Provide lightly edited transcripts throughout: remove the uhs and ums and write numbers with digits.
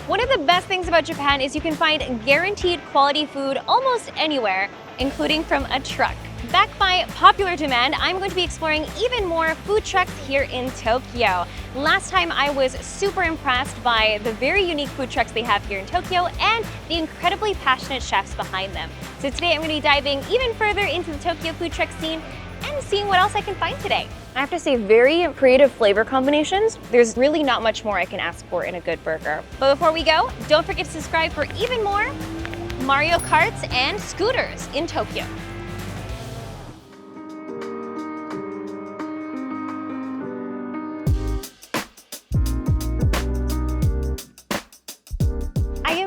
One of the best things about Japan is you can find guaranteed quality food almost anywhere, including from a truck. Backed by popular demand, I'm going to be exploring even more food trucks here in Tokyo. Last time I was super impressed by the very unique food trucks they have here in Tokyo and the incredibly passionate chefs behind them. So today I'm going to be diving even further into the Tokyo food truck scene and seeing what else I can find today. I have to say, very creative flavor combinations. There's really not much more I can ask for in a good burger. But before we go, don't forget to subscribe for even more Mario Karts and scooters in Tokyo.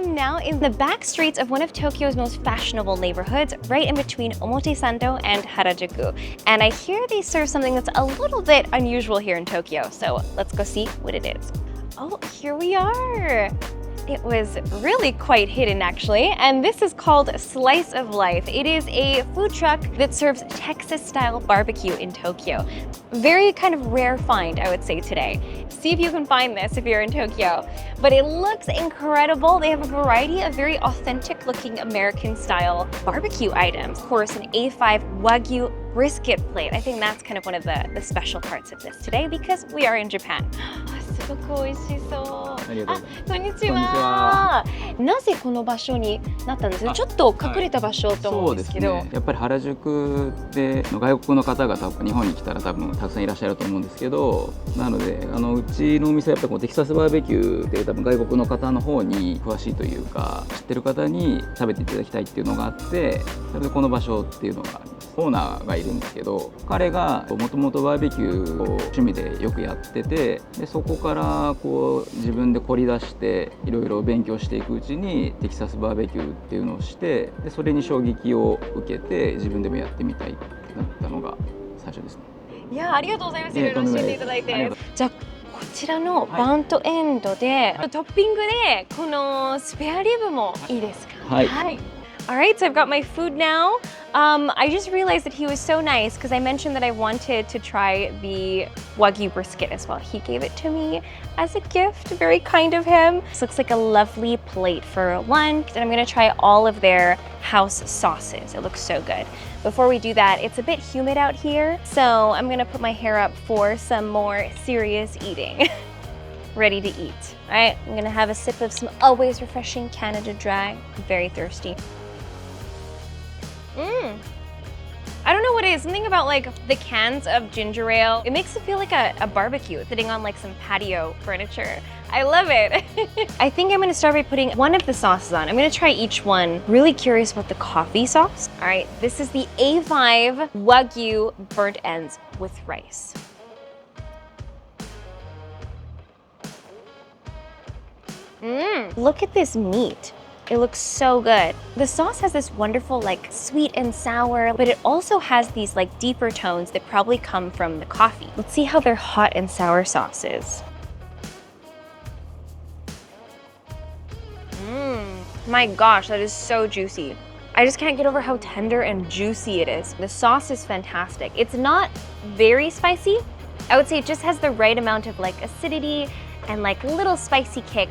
Now in the back streets of one of Tokyo's most fashionable neighborhoods, right in between Omotesando and Harajuku. And I hear they serve something that's a little bit unusual here in Tokyo, so let's go see what it is. Oh, here we are. It was really quite hidden actually, and this is called Slice of Life. It is a food truck that serves Texas-style barbecue in Tokyo. Very kind of rare find, I would say, today. See if you can find this if you're in Tokyo. But it looks incredible. They have a variety of very authentic-looking American-style barbecue items. Of course, an A5 Wagyu brisket plate. I think that's kind of one of the special parts of this today because we are in Japan. すごく美味しそう。こんにちは。なぜこの場所になったんですか？ちょっと隠れた場所と思うんですけど。そうですね。やっぱり原宿で外国の方が多分日本に来たら多分たくさんいらっしゃると思うんですけど、なのでうちのお店はやっぱりテキサスバーベキューって多分外国の方の方に詳しいというか知ってる方に食べていただきたいっていうのがあって、それでこの場所っていうのがあります。オーナーがいるんですけど、彼がもともとバーベキューを趣味でよくやってて、でそこからこう自分で凝り出していろいろ勉強していくうちにテキサスバーベキューっていうのをして、でそれに衝撃を受けて自分でもやってみたいってなったのが最初ですね。いや、ありがとうございます。いろいろ教えていただいて。じゃあこちらのバントエンドで、トッピングでこのスペアリブもいいですか？はい。Alright, so I've got my food now. I just realized that he was so nice because I mentioned that I wanted to try the Wagyu brisket as well. He gave it to me as a gift, very kind of him. This looks like a lovely plate for lunch, and I'm gonna try all of their house sauces. It looks so good. Before we do that, it's a bit humid out here, so I'm gonna put my hair up for some more serious eating. Ready to eat. Alright, I'm gonna have a sip of some always refreshing Canada Dry. I'm very thirsty. I don't know what it is, something about like the cans of ginger ale. It makes it feel like a barbecue sitting on like some patio furniture. I love it. I think I'm gonna start by putting one of the sauces on. I'm gonna try each one. Really curious about the coffee sauce. All right, this is the A5 Wagyu burnt ends with rice. Look at this meat. It looks so good. The sauce has this wonderful like sweet and sour, but it also has these like deeper tones that probably come from the coffee. Let's see how their hot and sour sauce is. My gosh, that is so juicy. I just can't get over how tender and juicy it is. The sauce is fantastic. It's not very spicy. I would say it just has the right amount of like acidity and like little spicy kick.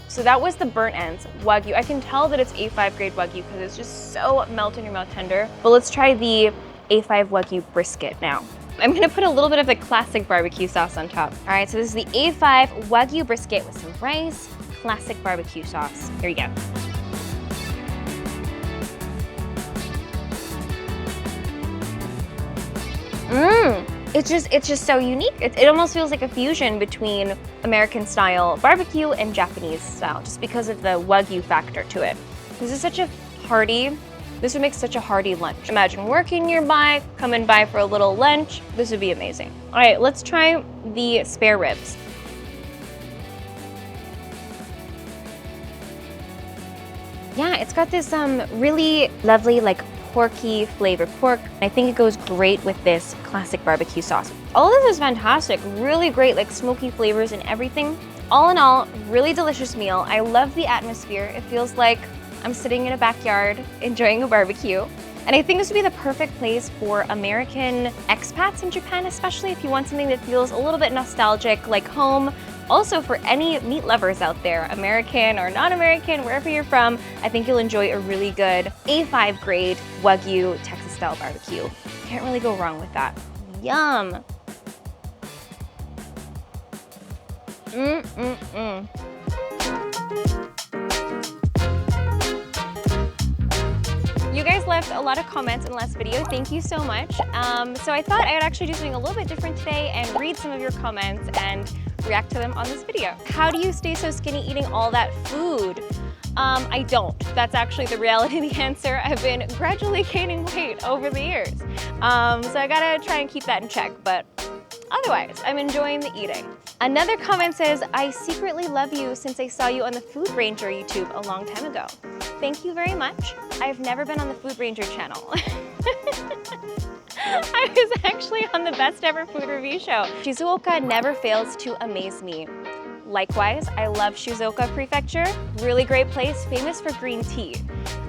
So that was the burnt ends, Wagyu. I can tell that it's A5 grade Wagyu because it's just so melt in your mouth tender. But let's try the A5 Wagyu brisket now. I'm gonna put a little bit of the classic barbecue sauce on top. All right, so this is the A5 Wagyu brisket with some rice, classic barbecue sauce. Here you go. It's just so unique. It almost feels like a fusion between American style barbecue and Japanese style, just because of the Wagyu factor to it. This would make such a hearty lunch. Imagine working nearby, coming by for a little lunch. This would be amazing. All right, let's try the spare ribs. Yeah, it's got this really lovely like porky flavored pork. I think it goes great with this classic barbecue sauce. All of this is fantastic, really great like smoky flavors and everything. All in all, really delicious meal. I love the atmosphere. It feels like I'm sitting in a backyard enjoying a barbecue. And I think this would be the perfect place for American expats in Japan, especially if you want something that feels a little bit nostalgic, like home, also for any meat lovers out there, American or non-American, wherever you're from, I think you'll enjoy a really good A5 grade Wagyu Texas style barbecue. Can't really go wrong with that. Yum. You guys left a lot of comments in the last video. Thank you so much. So I thought I would actually do something a little bit different today and read some of your comments and react to them on this video. How do you stay so skinny eating all that food? I don't. That's actually the reality of the answer. I've been gradually gaining weight over the years. So I gotta try and keep that in check, but otherwise, I'm enjoying the eating. Another comment says, I secretly love you since I saw you on the Food Ranger YouTube a long time ago. Thank you very much. I've never been on the Food Ranger channel. I was actually on the Best Ever Food Review show. Shizuoka never fails to amaze me. Likewise, I love Shizuoka Prefecture. Really great place, famous for green tea.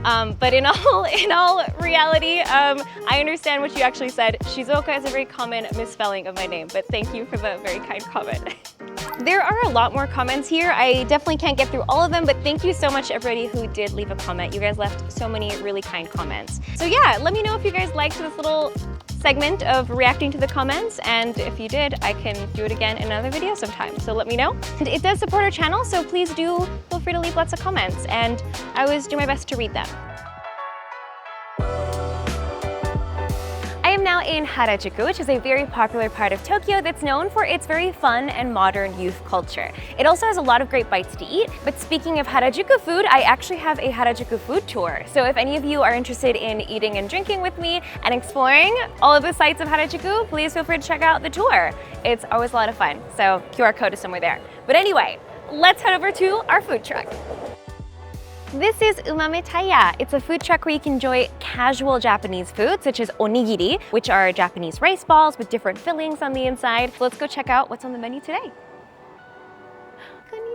But in all reality, I understand what you actually said. Shizuoka is a very common misspelling of my name, but thank you for the very kind comment. There are a lot more comments here. I definitely can't get through all of them, but thank you so much to everybody who did leave a comment. You guys left so many really kind comments. So yeah, let me know if you guys liked this little segment of reacting to the comments, and if you did, I can do it again in another video sometime, so let me know. And it does support our channel, so please do feel free to leave lots of comments, and I always do my best to read them. I am now in Harajuku, which is a very popular part of Tokyo that's known for its very fun and modern youth culture. It also has a lot of great bites to eat, but speaking of Harajuku food, I actually have a Harajuku food tour. So if any of you are interested in eating and drinking with me and exploring all of the sites of Harajuku, please feel free to check out the tour. It's always a lot of fun, so QR code is somewhere there. But anyway, let's head over to our food truck. This is Umametaya. It's a food truck where you can enjoy casual Japanese food, such as onigiri, which are Japanese rice balls with different fillings on the inside. So let's go check out what's on the menu today.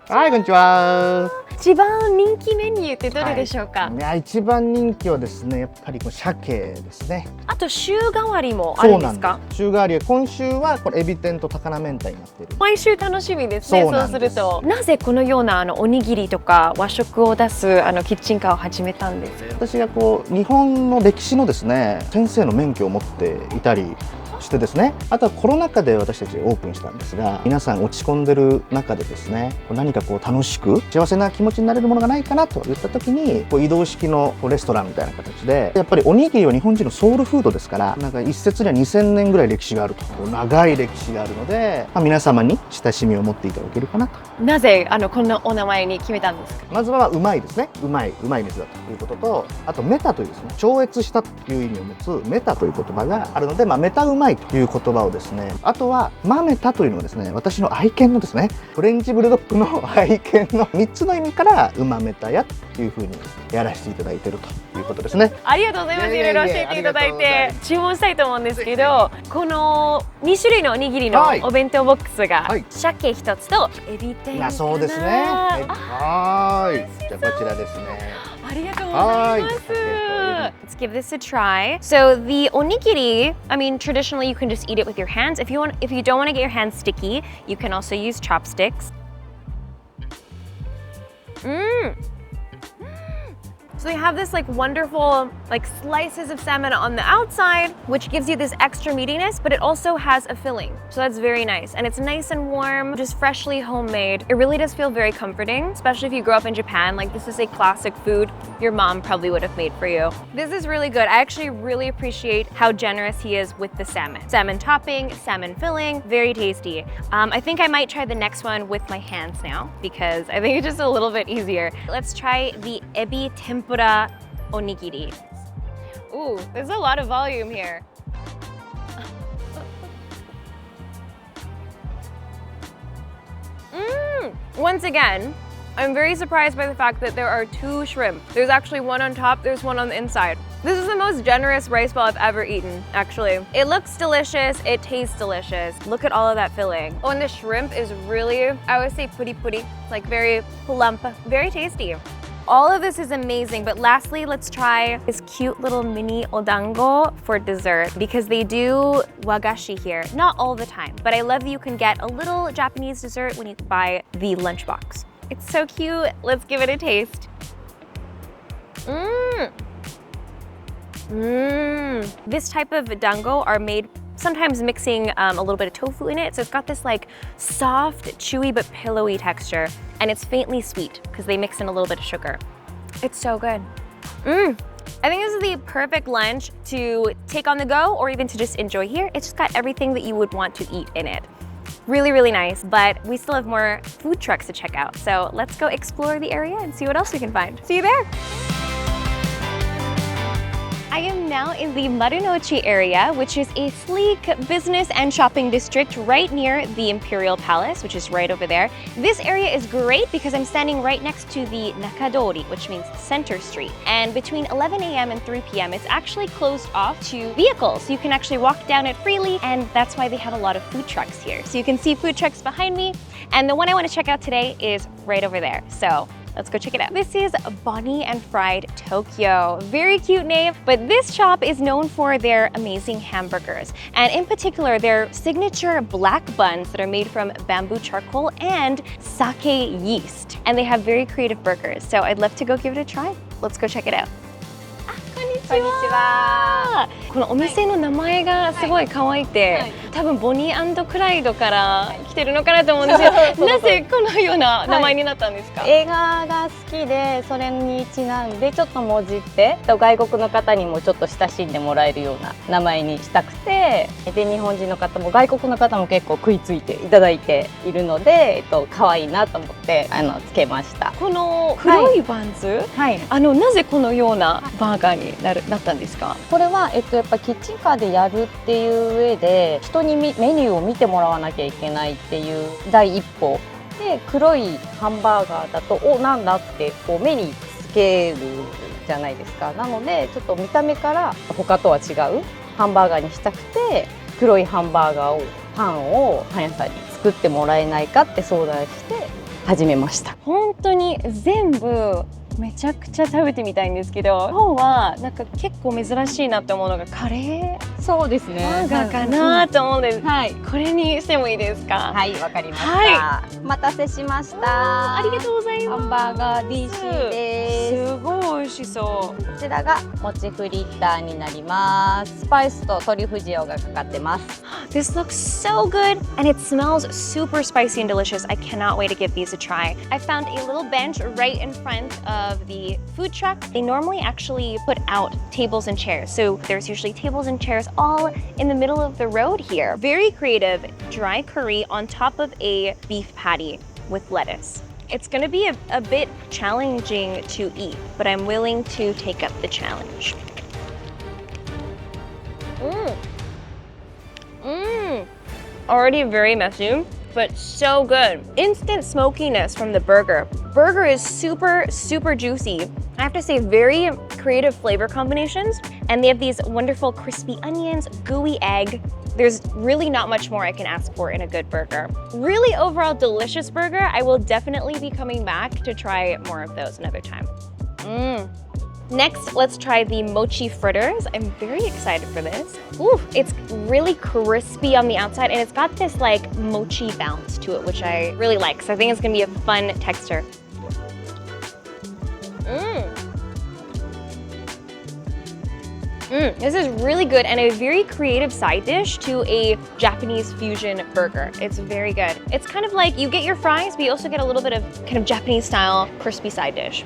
はい、こんにちは。一番人気メニューってどれでしょうか？いや、一番人気はですね、やっぱりこう鮭ですね。あと週替わりもあるんですか？週替わりは今週はこれエビ天と高菜明太になっている。毎週楽しみですね。そうすると、なぜこのようなおにぎりとか和食を出すキッチンカーを始めたんですか？私がこう日本の歴史のですね、先生の免許を持っていたりしてですね、あとはコロナ禍で私たちオープンしたんですが、皆さん落ち込んでる中でですね、何かこう楽しく幸せな気持ちになれるものがないかなといった時に、こう移動式のレストランみたいな形で、やっぱりおにぎりは日本人のソウルフードですから、なんか一説には2000年ぐらい歴史があると、長い歴史があるので、皆様に親しみを持っていただけるかなと。なぜこんなお名前に決めたんですか？まずはうまいですね。うまい水だということと、あとメタというですね、超越したという意味を持つメタという言葉があるので、メタうまいという言葉をですね、あとはマメタというのはですね、私の愛犬のですね、フレンチブルドッグの愛犬の3つの意味からうまめたやというふうにやらせていただいているということですね。ありがとうございます。いろいろ教えていただいて注文したいと思うんですけど、この2種類のおにぎりのお弁当ボックスが鮭1つとエビ天かな。そうですね。はい。じゃあこちらですね。ありがとうございます。Let's give this a try. So the onigiri, I mean, traditionally you can just eat it with your hands. If you don't want to get your hands sticky, you can also use chopsticks. So they have this wonderful slices of salmon on the outside, which gives you this extra meatiness, but it also has a filling. So that's very nice. And it's nice and warm, just freshly homemade. It really does feel very comforting, especially if you grew up in Japan. This is a classic food your mom probably would have made for you. This is really good. I actually really appreciate how generous he is with the salmon. Salmon topping, salmon filling, very tasty. I think I might try the next one with my hands now because I think it's just a little bit easier. Let's try the ebi tempura onigiri. Ooh, there's a lot of volume here. Once again, I'm very surprised by the fact that there are 2 shrimp. There's actually one on top, there's one on the inside. This is the most generous rice ball I've ever eaten, actually. It looks delicious, it tastes delicious. Look at all of that filling. Oh, and the shrimp is really, I would say puri puri, very plump, very tasty. All of this is amazing, but lastly, let's try this cute little mini odango for dessert because they do wagashi here. Not all the time, but I love that you can get a little Japanese dessert when you buy the lunchbox. It's so cute. Let's give it a taste. This type of dango are made sometimes mixing a little bit of tofu in it. So it's got this like soft, chewy, but pillowy texture. And it's faintly sweet because they mix in a little bit of sugar. It's so good. I think this is the perfect lunch to take on the go or even to just enjoy here. It's just got everything that you would want to eat in it. Really, really nice, but we still have more food trucks to check out. So let's go explore the area and see what else we can find. See you there. I am now in the Marunouchi area, which is a sleek business and shopping district right near the Imperial Palace, which is right over there. This area is great because I'm standing right next to the Nakadori, which means Center Street. And between 11 a.m. and 3 p.m., it's actually closed off to vehicles. So you can actually walk down it freely, and that's why they have a lot of food trucks here. So you can see food trucks behind me, and the one I want to check out today is right over there. So let's go check it out. This is Bonnie&Fried.tokyo. Very cute name, but this shop is known for their amazing hamburgers. And in particular, their signature black buns that are made from bamboo charcoal and sake yeast. And they have very creative burgers. So I'd love to go give it a try. Let's go check it out. こんにちは。このお店の名前がすごい可愛くて、多分ボニー&クライドから来てるのかなと思うんですけど、なぜこのような名前になったんですか？映画が好きで、それにちなんでちょっともじって外国の方にもちょっと親しんでもらえるような名前にしたくて、で日本人の方も外国の方も結構食いついていただいているので、可愛いなと思ってつけました。この黒いバンズ、はい、なぜこのようなバーガーになったんですか？これはやっぱキッチンカーでやるっていう上で人にメニューを見てもらわなきゃいけないっていう第一歩で、黒いハンバーガーだとなんだってこう目につけるじゃないですか。なのでちょっと見た目から他とは違うハンバーガーにしたくて、黒いハンバーガーをパン屋さんに作ってもらえないかって相談して始めました。本当に全部めちゃくちゃ食べてみたいんですけど、今日はなんか結構珍しいなって思うのがカレーそうですねバーガーかなと思うんです、はい、これにしてもいいですか？はい、わかりました、はい、お待たせしました。ありがとうございます。ハンバーガー DC です。すごい美味しそう。こちらがもちフリッターになります。スパイスとトリュフ塩がかかってます。This looks so good and it smells super spicy and delicious. I cannot wait to give these a try. I found a little bench right in front of the food truck. They normally actually put out tables and chairs. So there's usually tables and chairs all in the middle of the road here. Very creative dry curry on top of a beef patty with lettuce. It's gonna be a bit challenging to eat, but I'm willing to take up the challenge. Already very messy, but so good. Instant smokiness from the burger. Burger is super, super juicy. I have to say, very creative flavor combinations. And they have these wonderful crispy onions, gooey egg. There's really not much more I can ask for in a good burger. Really overall delicious burger. I will definitely be coming back to try more of those another time. Next, let's try the mochi fritters. I'm very excited for this. Ooh, it's really crispy on the outside and it's got this like mochi bounce to it, which I really like. So I think it's gonna be a fun texture. This is really good and a very creative side dish to a Japanese fusion burger. It's very good. It's kind of like you get your fries, but you also get a little bit of kind of Japanese style crispy side dish.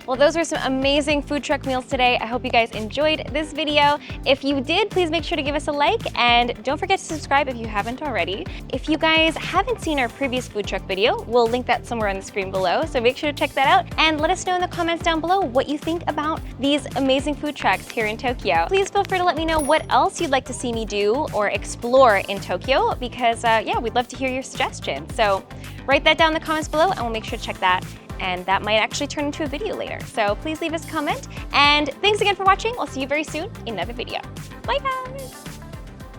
Well, those were some amazing food truck meals today. I hope you guys enjoyed this video. If you did, please make sure to give us a like and don't forget to subscribe if you haven't already. If you guys haven't seen our previous food truck video, we'll link that somewhere on the screen below, so make sure to check that out and let us know in the comments down below what you think about these amazing food trucks here in Tokyo. Please feel free to let me know what else you'd like to see me do or explore in Tokyo because yeah, we'd love to hear your suggestions. So write that down in the comments below and we'll make sure to check that. And that might actually turn into a video later. So please leave us a comment. And thanks again for watching. I'll see you very soon in another video. Bye guys!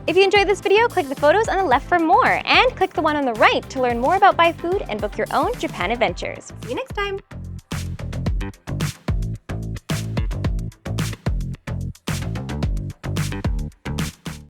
If you enjoyed this video, click the photos on the left for more, and click the one on the right to learn more about Buy Food and book your own Japan adventures. See you next time!